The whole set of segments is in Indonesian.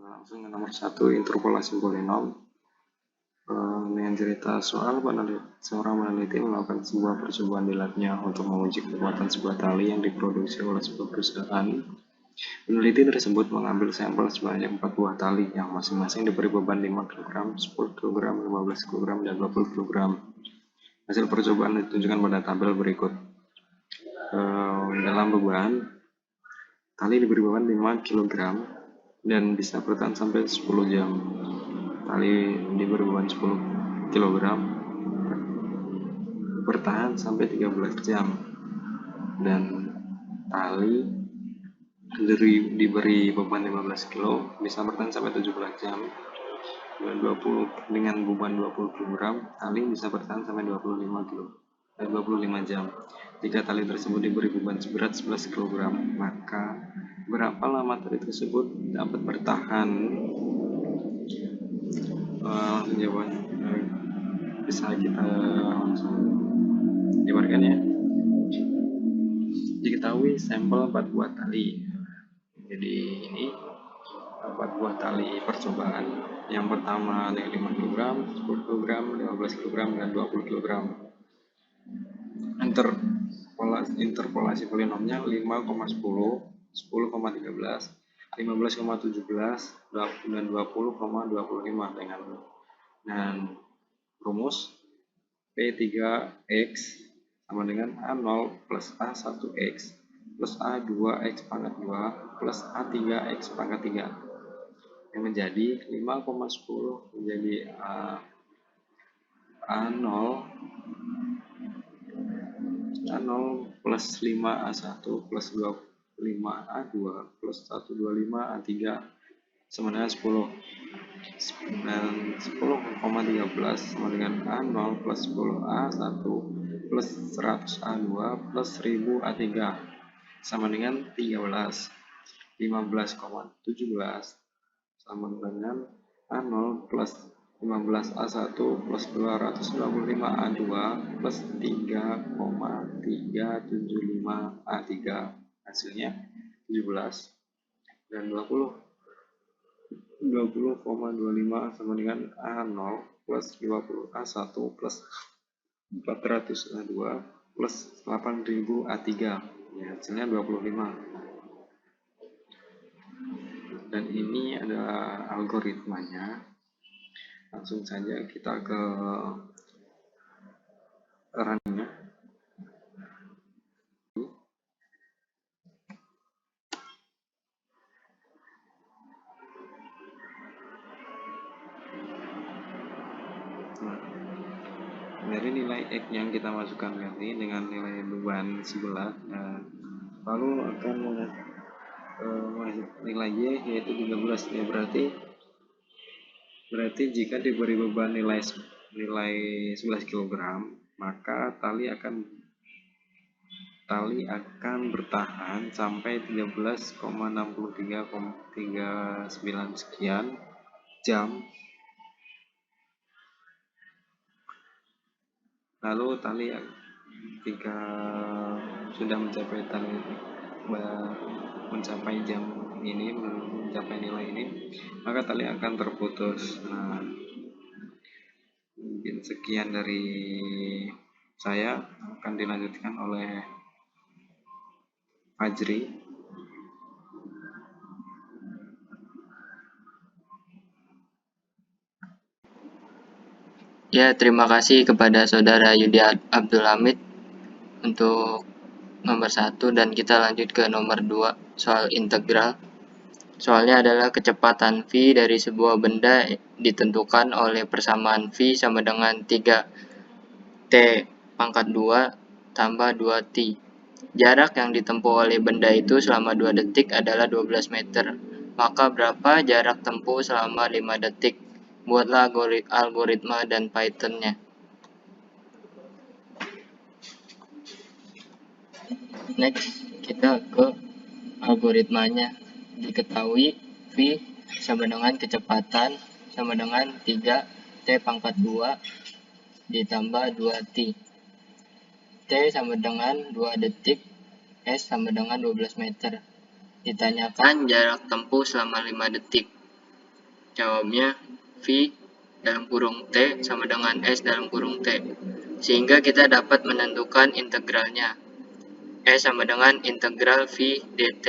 Langsung ke nomor 1, interpolasi polinom. Dengan cerita soal seorang peneliti melakukan sebuah percobaan di labnya untuk menguji kekuatan sebuah tali yang diproduksi oleh sebuah perusahaan. Peneliti tersebut mengambil sampel sebanyak 4 buah tali yang masing-masing diberi beban 5 kg, 10 kg, 15 kg, dan 20 kg. Hasil percobaan ditunjukkan pada tabel berikut. Dalam beban, tali diberi beban 5 kg dan bisa bertahan sampai 10 jam. Tali diberi beban 10 kg bertahan sampai 13 jam. Dan tali diberi beban 15 kg bisa bertahan sampai 17 jam. Dengan beban 20 kg, tali bisa bertahan sampai 25 jam. Jika tali tersebut diberi beban seberat 11 kg, maka berapa lama tali tersebut dapat bertahan? Langsung jawaban bisa kita langsung jabarkan ya. Diketahui sampel 4 buah tali. Jadi ini 4 buah tali percobaan. Yang pertama 5 kg, 10 kg, 15 kg, dan 20 kg. Interpolasi polinomnya 5,10, 10,13, 15,17, dan 20,25 dengan rumus P3X sama dengan A0 plus A1X plus A2X pangkat 2 plus A3X pangkat 3 yang menjadi 5,10 menjadi A0 plus 5A1 plus 25A2 plus 125A3 sama dengan 10. Dan 10,13 sama dengan A0 plus 10A1 plus 100A2 plus 1000A3 sama dengan 13. 15,17 sama dengan A0 plus 15A1 plus 225A2 plus 3,375A3 hasilnya 17. Dan 20,25 sama dengan A0 plus 20A1 plus 400A2 plus 8000A3 ya, hasilnya 25. Dan ini adalah algoritmanya. Langsung saja kita ke runnya. Dari nilai X yang kita masukkan tadi dengan nilai beban sebelah, lalu akan nilai Y yaitu 13 ya, berarti jika diberi beban nilai 11 kg, maka tali akan bertahan sampai 13,6339 sekian jam. Lalu tali jika sudah mencapai jam ini, mencapai nilai ini, maka tali akan terputus. Nah, mungkin sekian dari saya, akan dilanjutkan oleh Fajri. Ya, terima kasih kepada Saudara Yudi Abdul Hamid untuk nomor 1, dan kita lanjut ke nomor 2, soal integral. Soalnya adalah kecepatan V dari sebuah benda ditentukan oleh persamaan V sama dengan 3T pangkat 2 tambah 2T. Jarak yang ditempuh oleh benda itu selama 2 detik adalah 12 meter. Maka berapa jarak tempuh selama 5 detik? Buatlah algoritma dan Python-nya. Next, kita ke algoritmanya. Diketahui V sama dengan kecepatan sama dengan 3T pangkat 2 ditambah 2T. T sama dengan 2 detik, S sama dengan 12 meter. Ditanyakan jarak tempuh selama 5 detik. Jawabnya V dalam kurung T sama dengan S dalam kurung T. Sehingga kita dapat menentukan integralnya. S sama dengan integral V dt.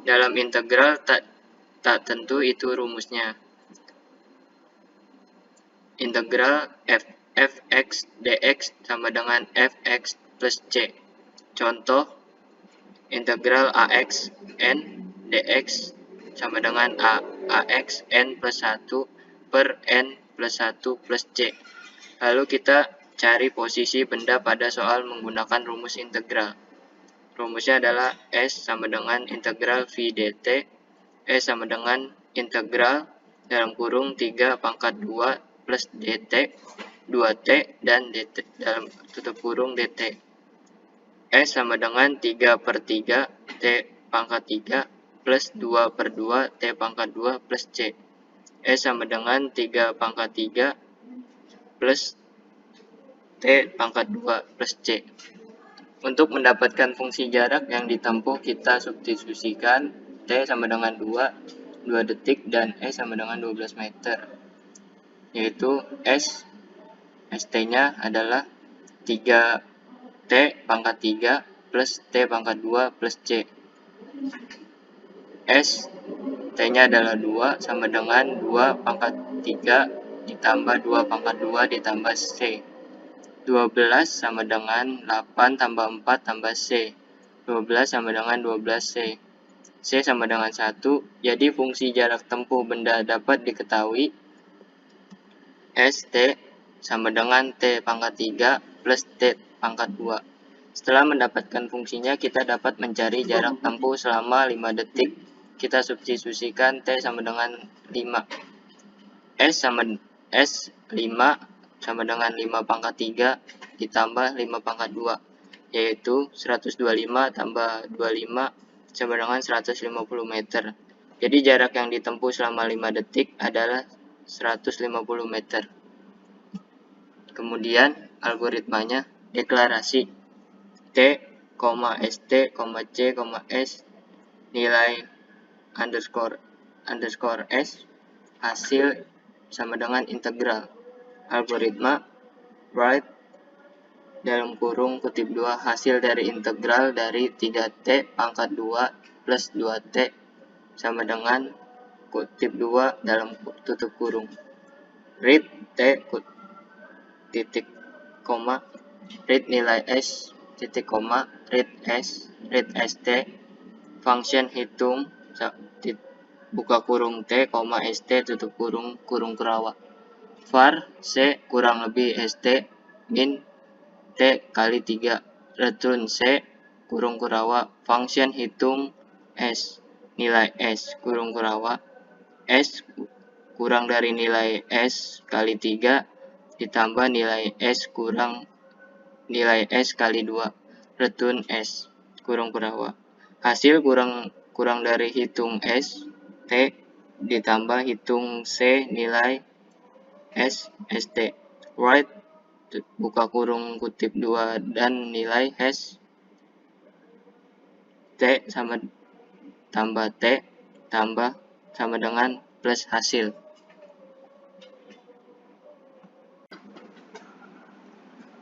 Dalam integral tak tentu itu rumusnya. Integral fx dx sama dengan fx plus c. Contoh, integral ax n dx sama dengan ax n plus 1 per n plus 1 plus c. Lalu kita cari posisi benda pada soal menggunakan rumus integral. Rumusnya adalah S sama dengan integral V dt, S sama dengan integral dalam kurung 3 pangkat 2 plus dt, 2t, dan dt dalam tutup kurung dt. S sama dengan 3 per 3 t pangkat 3 plus 2 per 2 t pangkat 2 plus c. S sama dengan 3 pangkat 3 plus t pangkat 2 plus c. Untuk mendapatkan fungsi jarak yang ditempuh, kita substitusikan t sama dengan 2 detik, dan S sama dengan 12 meter. Yaitu ST-nya adalah 3t pangkat 3 plus t pangkat 2 plus c. T-nya adalah 2 sama dengan 2 pangkat 3 ditambah 2 pangkat 2 ditambah c. 12 sama dengan 8 tambah 4 tambah c. 12 sama dengan 12c. C sama dengan 1. Jadi fungsi jarak tempuh benda dapat diketahui. ST sama dengan T pangkat 3 plus T pangkat 2. Setelah mendapatkan fungsinya, kita dapat mencari jarak tempuh selama 5 detik. Kita substitusikan T sama dengan 5. S 5 sama dengan 5 pangkat 3 ditambah 5 pangkat 2, yaitu 125 tambah 25 sama dengan 150 meter. Jadi jarak yang ditempuh selama 5 detik adalah 150 meter. Kemudian algoritmanya, deklarasi T, ST, C, S, nilai underscore S, hasil sama dengan integral. Algoritma write dalam kurung kutip 2 hasil dari integral dari 3t pangkat 2 plus 2t sama dengan kutip 2 dalam tutup kurung. Read t titik koma, read nilai s titik koma, read st, function hitung buka kurung t, st tutup kurung kurawat. Var c kurang lebih st min t kali 3, return c kurung kurawat, function hitung s nilai s kurung kurawat, s kurang dari nilai s kali 3 ditambah nilai s kurang nilai s kali 2, return s kurung kurawat. Hasil kurang dari hitung s t ditambah hitung c nilai s st. Write buka kurung kutip 2 dan nilai hash t sama tambah t tambah sama dengan plus hasil.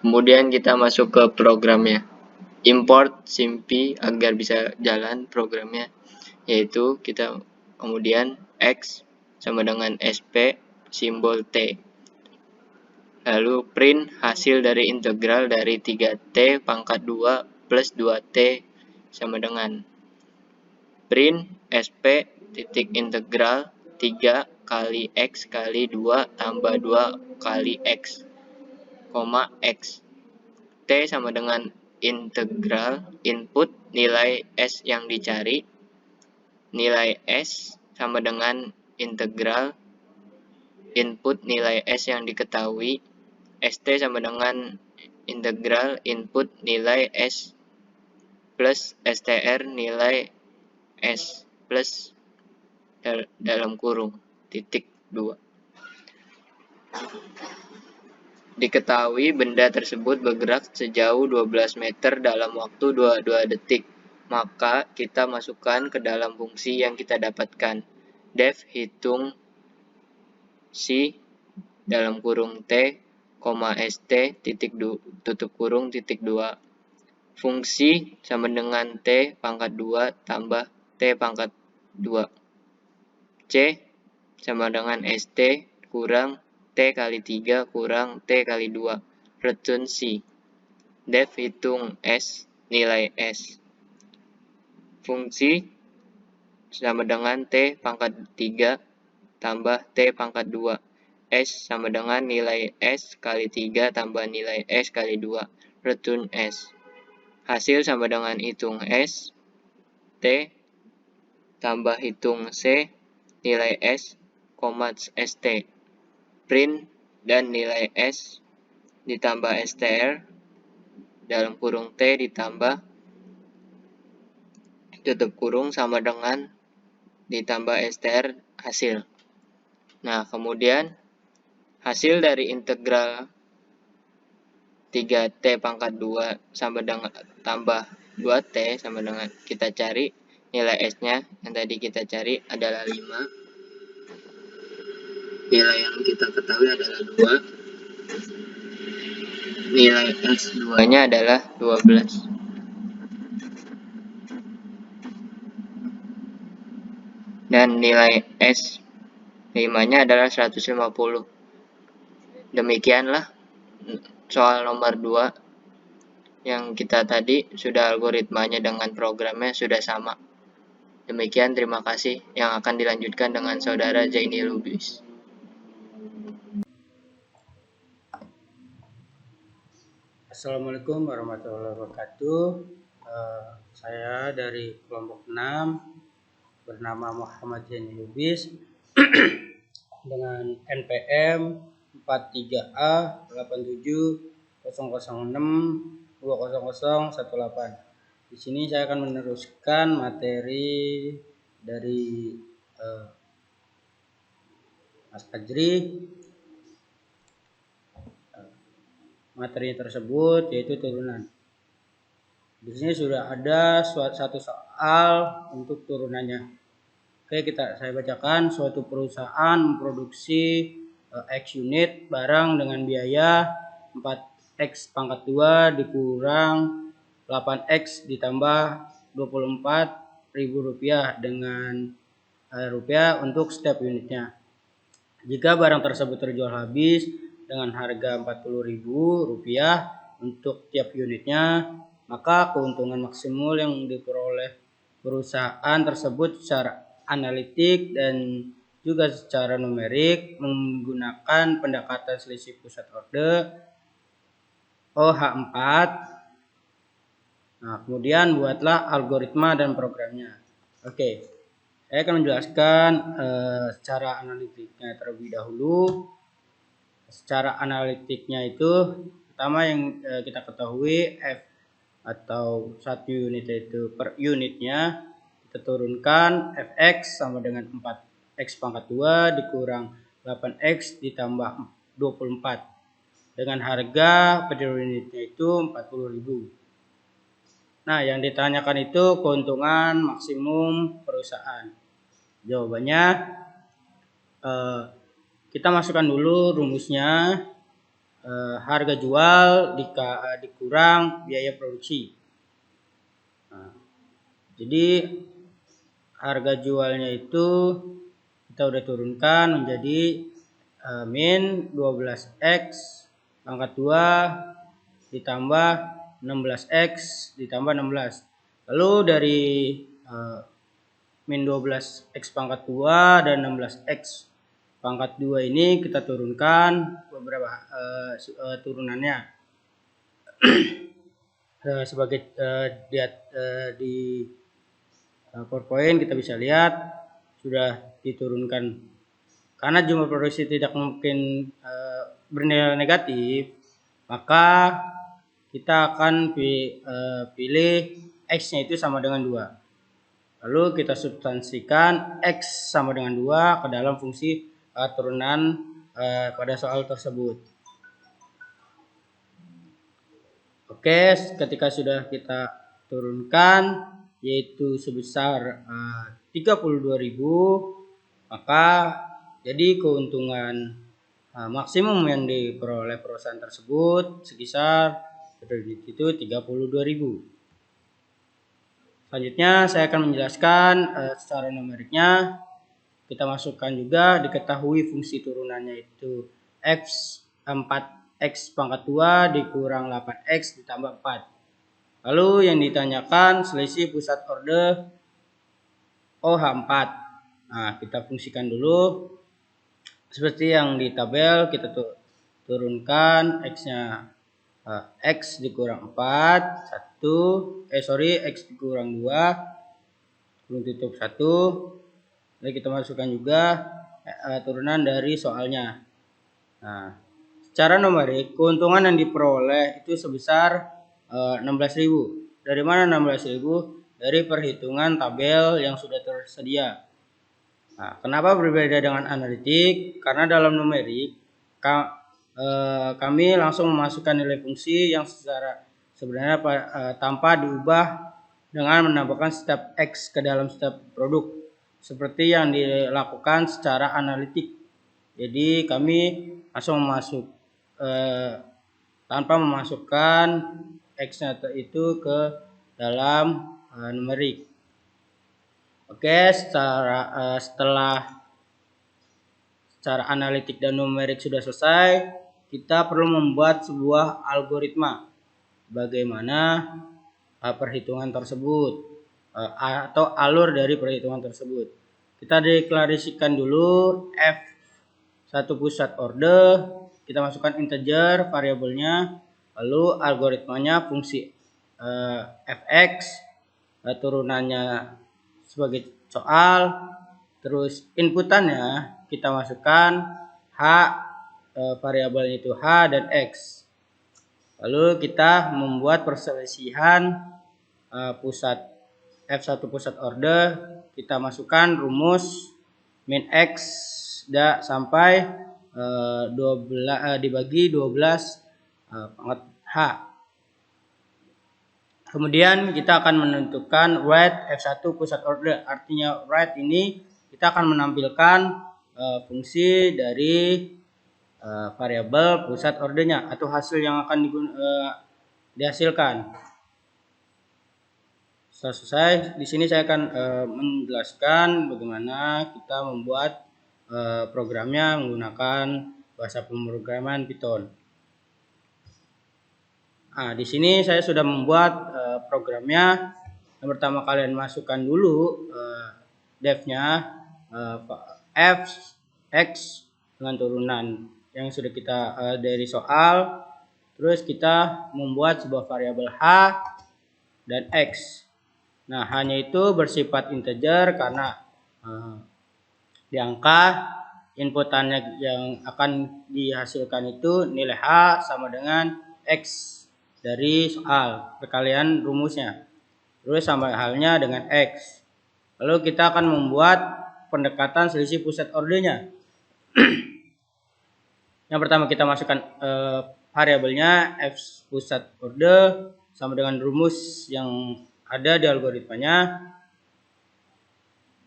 Kemudian kita masuk ke programnya. Import SIMP agar bisa jalan programnya, yaitu kita kemudian X sama dengan SP simbol T. Lalu print hasil dari integral dari 3T pangkat 2 plus 2T sama dengan print SP titik integral 3 kali X kali 2 tambah 2 kali X, X. T sama dengan integral input nilai S yang dicari, nilai S sama dengan integral input nilai S yang diketahui, ST sama dengan integral input nilai S plus STR nilai S plus dalam kurung titik 2. Diketahui benda tersebut bergerak sejauh 12 meter dalam waktu 22 detik. Maka kita masukkan ke dalam fungsi yang kita dapatkan. Def hitung si dalam kurung T, st tutup kurung titik 2. Fungsi sama dengan T pangkat 2 tambah T pangkat 2. C sama dengan st kurang T kali 3 kurang T kali 2. Return C. Def hitung S, nilai S. Fungsi sama dengan T pangkat 3 tambah T pangkat 2. S sama dengan nilai S kali 3 tambah nilai S kali 2. Return S. Hasil sama dengan hitung S, T, tambah hitung C, nilai S, ST. Print dan nilai S ditambah STR, dalam kurung T ditambah tutup kurung sama dengan ditambah STR hasil. Nah, kemudian hasil dari integral 3T pangkat 2 sama dengan tambah 2T sama dengan kita cari nilai S-nya yang tadi kita cari adalah 5. Nilai yang kita ketahui adalah 2. Nilai S2-nya adalah 12. Dan nilai S5-nya adalah 150. Demikianlah soal nomor 2 yang kita tadi sudah algoritmanya dengan programnya sudah sama. Demikian, terima kasih. Yang akan dilanjutkan dengan saudara Zaini Lubis. Assalamualaikum warahmatullahi wabarakatuh. Saya dari kelompok 6 bernama Muhammad Zaini Lubis dengan NPM 43A 8700620018. Di sini saya akan meneruskan materi dari Mas Fajri. Materi tersebut yaitu turunan. Di sini sudah ada satu soal untuk turunannya. Oke, saya bacakan. Suatu perusahaan memproduksi X unit barang dengan biaya 4X pangkat 2 dikurang 8X ditambah Rp24.000 dengan rupiah untuk setiap unitnya. Jika barang tersebut terjual habis dengan harga Rp40.000 untuk tiap unitnya, maka keuntungan maksimal yang diperoleh perusahaan tersebut secara analitik dan juga secara numerik menggunakan pendekatan selisih pusat order OH4. Nah, kemudian buatlah algoritma dan programnya. Oke, saya akan menjelaskan secara analitiknya terlebih dahulu. Secara analitiknya itu pertama yang kita ketahui F atau 1 unit itu per unitnya kita turunkan Fx sama dengan 4X pangkat 2 dikurang 8X ditambah 24 dengan harga per unitnya itu 40.000. Nah, yang ditanyakan itu keuntungan maksimum perusahaan. Jawabannya kita masukkan dulu rumusnya. Harga jual dikurang biaya produksi. Nah, jadi harga jualnya itu kita udah turunkan menjadi min 12X pangkat 2 ditambah 16X ditambah 16. Lalu dari min 12X pangkat 2 dan 16X pangkat 2 ini kita turunkan beberapa turunannya. Sebagai di PowerPoint kita bisa lihat sudah diturunkan. Karena jumlah produksi tidak mungkin bernilai negatif, maka kita akan pilih X-nya itu sama dengan 2. Lalu kita substansikan X sama dengan 2 ke dalam fungsi turunan pada soal tersebut. Oke, ketika sudah kita turunkan yaitu sebesar 32.000, maka Jadi keuntungan maksimum yang diperoleh perusahaan tersebut sekisar itu 32.000. Selanjutnya saya akan menjelaskan secara numeriknya. Kita masukkan juga diketahui fungsi turunannya itu X pangkat 2 dikurang 8X ditambah 4. Lalu yang ditanyakan selisih pusat order OH4. Nah, kita fungsikan dulu. Seperti yang di tabel, kita turunkan X-nya. X dikurang 4, X dikurang 2, kurung tutup 1. Lalu kita masukkan juga turunan dari soalnya. Nah, secara numerik, keuntungan yang diperoleh itu sebesar 16.000. Dari mana 16.000? Dari perhitungan tabel yang sudah tersedia. Nah, kenapa berbeda dengan analitik? Karena dalam numerik, kami langsung memasukkan nilai fungsi yang sebenarnya tanpa diubah dengan menambahkan step X ke dalam step produk, seperti yang dilakukan secara analitik. Jadi kami langsung tanpa memasukkan X-nya itu ke dalam numerik. Oke, setelah secara analitik dan numerik sudah selesai, kita perlu membuat sebuah algoritma bagaimana perhitungan tersebut atau alur dari perhitungan tersebut. Kita deklarasikan dulu F1 pusat order, kita masukkan integer variabelnya, lalu algoritmanya fungsi fx, turunannya sebagai soal, terus inputannya kita masukkan H, variabel itu H dan X. Lalu kita membuat perselisihan pusat F1 pusat order, kita masukkan rumus min X sampai 12 dibagi 12 pangkat H. Kemudian kita akan menentukan write F1 pusat order. Artinya write ini kita akan menampilkan fungsi dari variabel pusat ordernya atau hasil yang akan dihasilkan. Setelah selesai, di sini saya akan menjelaskan bagaimana kita membuat programnya menggunakan bahasa pemrograman Python. Nah, di sini saya sudah membuat programnya. Yang pertama kalian masukkan dulu def-nya f x dengan turunan yang sudah kita dari soal. Terus kita membuat sebuah variabel h dan x. Nah, hanya itu bersifat integer karena di angka inputannya yang akan dihasilkan itu nilai h sama dengan x dari soal perkalian rumusnya. Terus sama halnya dengan X. Lalu kita akan membuat pendekatan selisih pusat ordernya. Yang pertama kita masukkan variabelnya F pusat order sama dengan rumus yang ada di algoritmanya.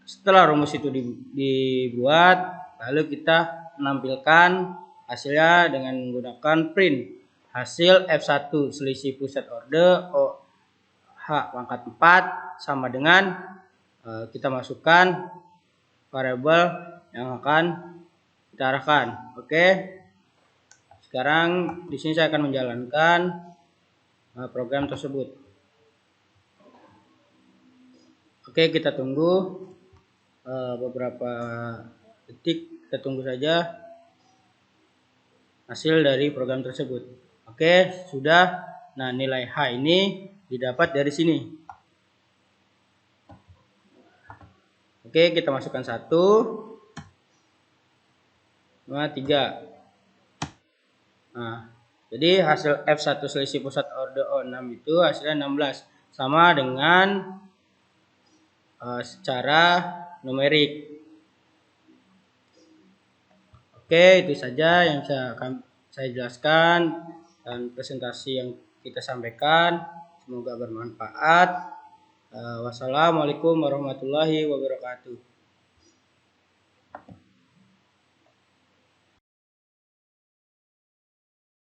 Setelah rumus itu dibuat, lalu kita menampilkan hasilnya dengan menggunakan print. Hasil F1 selisih pusat order OH pangkat 4 sama dengan kita masukkan variabel yang akan kita arahkan. Oke. Sekarang di sini saya akan menjalankan program tersebut. Oke, kita tunggu beberapa detik, kita tunggu saja hasil dari program tersebut. Oke, sudah. Nah, nilai H ini didapat dari sini. Oke, kita masukkan 1, 2, 3. Nah, jadi hasil F1 selisih pusat order O6 itu hasilnya 16. Sama dengan secara numerik. Oke, itu saja yang saya jelaskan dan presentasi yang kita sampaikan. Semoga bermanfaat. Wassalamualaikum warahmatullahi wabarakatuh.